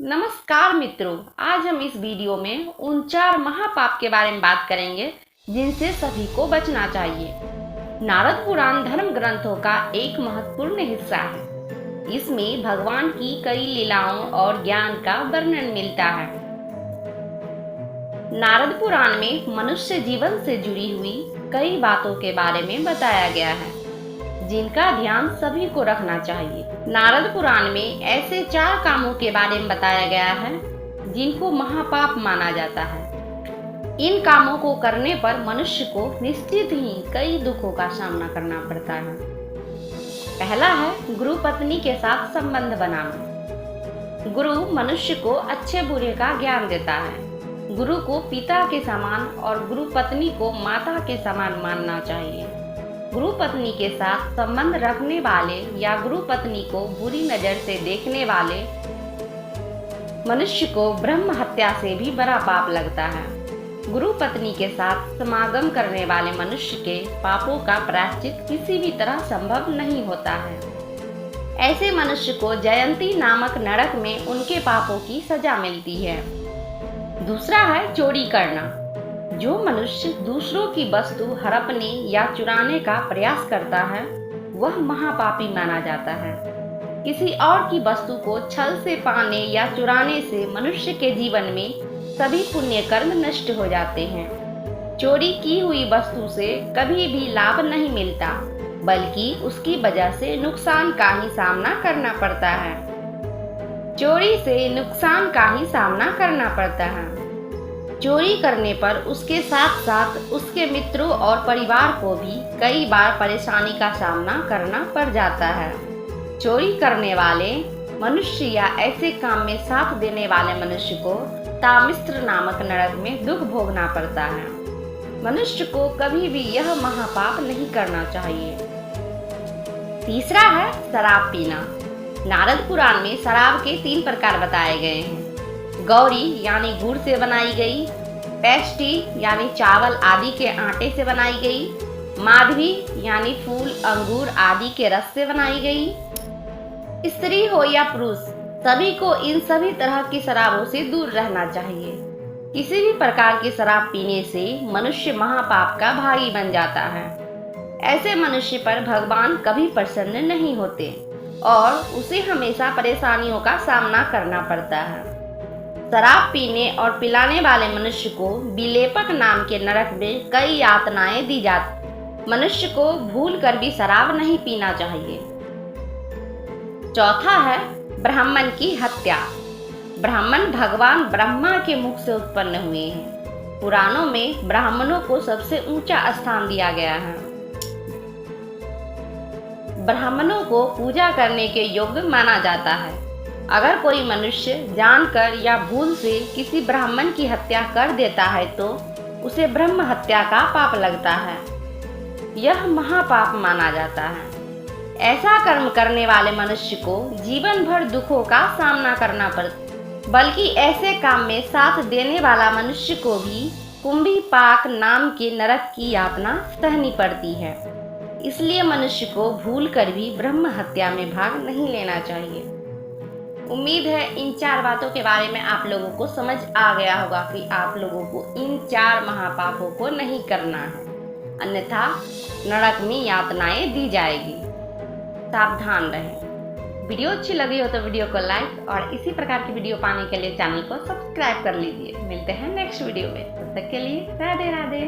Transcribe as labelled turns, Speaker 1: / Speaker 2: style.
Speaker 1: नमस्कार मित्रों, आज हम इस वीडियो में उन 4 महापाप के बारे में बात करेंगे जिनसे सभी को बचना चाहिए। नारद पुराण धर्म ग्रंथों का एक महत्वपूर्ण हिस्सा है। इसमें भगवान की कई लीलाओं और ज्ञान का वर्णन मिलता है। नारद पुराण में मनुष्य जीवन से जुड़ी हुई कई बातों के बारे में बताया गया है जिनका ध्यान सभी को रखना चाहिए। नारद पुराण में ऐसे 4 कामों के बारे में बताया गया है जिनको महापाप माना जाता है। इन कामों को करने पर मनुष्य को निश्चित ही कई दुखों का सामना करना पड़ता है। पहला है गुरु पत्नी के साथ संबंध बनाना। गुरु मनुष्य को अच्छे बुरे का ज्ञान देता है। गुरु को पिता के समान और गुरु पत्नी को माता के समान मानना चाहिए। गुरु पत्नी के साथ संबंध रखने वाले या गुरु पत्नी को बुरी नजर से देखने वाले मनुष्य को ब्रह्म हत्या से भी बड़ा पाप लगता है। गुरु पत्नी के साथ समागम करने वाले मनुष्य के पापों का प्रायश्चित किसी भी तरह संभव नहीं होता है। ऐसे मनुष्य को जयंती नामक नरक में उनके पापों की सजा मिलती है। दूसरा है चोरी करना। जो मनुष्य दूसरों की वस्तु हड़पने या चुराने का प्रयास करता है वह महापापी माना जाता है। किसी और की वस्तु को छल से पाने या चुराने से मनुष्य के जीवन में सभी पुण्य कर्म नष्ट हो जाते हैं। चोरी की हुई वस्तु से कभी भी लाभ नहीं मिलता, बल्कि उसकी वजह से नुकसान का ही सामना करना पड़ता है। चोरी से नुकसान का ही सामना करना पड़ता है। चोरी करने पर उसके साथ साथ उसके मित्रों और परिवार को भी कई बार परेशानी का सामना करना पड़ जाता है। चोरी करने वाले मनुष्य या ऐसे काम में साथ देने वाले मनुष्य को तामिस्त्र नामक नरक में दुख भोगना पड़ता है। मनुष्य को कभी भी यह महापाप नहीं करना चाहिए। तीसरा है शराब पीना। नारद पुराण में शराब के 3 प्रकार बताए गए हैं। गौरी यानी गुड़ से बनाई गई, पेस्टी यानी चावल आदि के आटे से बनाई गई, माधवी यानी फूल अंगूर आदि के रस से बनाई गई। स्त्री हो या पुरुष, सभी को इन सभी तरह की शराबों से दूर रहना चाहिए। किसी भी प्रकार की शराब पीने से मनुष्य महापाप का भागी बन जाता है। ऐसे मनुष्य पर भगवान कभी प्रसन्न नहीं होते और उसे हमेशा परेशानियों का सामना करना पड़ता है। शराब पीने और पिलाने वाले मनुष्य को विलेपक नाम के नरक में कई यातनाएं दी जाती। मनुष्य को भूल कर भी शराब नहीं पीना चाहिए। चौथा है ब्राह्मण की हत्या। ब्राह्मण भगवान ब्रह्मा के मुख से उत्पन्न हुए हैं। पुराणों में ब्राह्मणों को सबसे ऊंचा स्थान दिया गया है। ब्राह्मणों को पूजा करने के योग्य माना जाता है। अगर कोई मनुष्य जानकर या भूल से किसी ब्राह्मण की हत्या कर देता है तो उसे ब्रह्म हत्या का पाप लगता है। यह महापाप माना जाता है। ऐसा कर्म करने वाले मनुष्य को जीवन भर दुखों का सामना करना पड़ता, बल्कि ऐसे काम में साथ देने वाला मनुष्य को भी कुंभी पाक नाम के नरक की यातना सहनी पड़ती है। इसलिए मनुष्य को भूल कर भी ब्रह्म हत्या में भाग नहीं लेना चाहिए। उम्मीद है इन 4 बातों के बारे में आप लोगों को समझ आ गया होगा कि आप लोगों को इन 4 महापापों को नहीं करना है, अन्यथा नरक में यातनाएं दी जाएगी। सावधान रहें। वीडियो अच्छी लगी हो तो वीडियो को लाइक और इसी प्रकार की वीडियो पाने के लिए चैनल को सब्सक्राइब कर लीजिए। मिलते हैं नेक्स्ट वीडियो में, तब तक के लिए राधे राधे।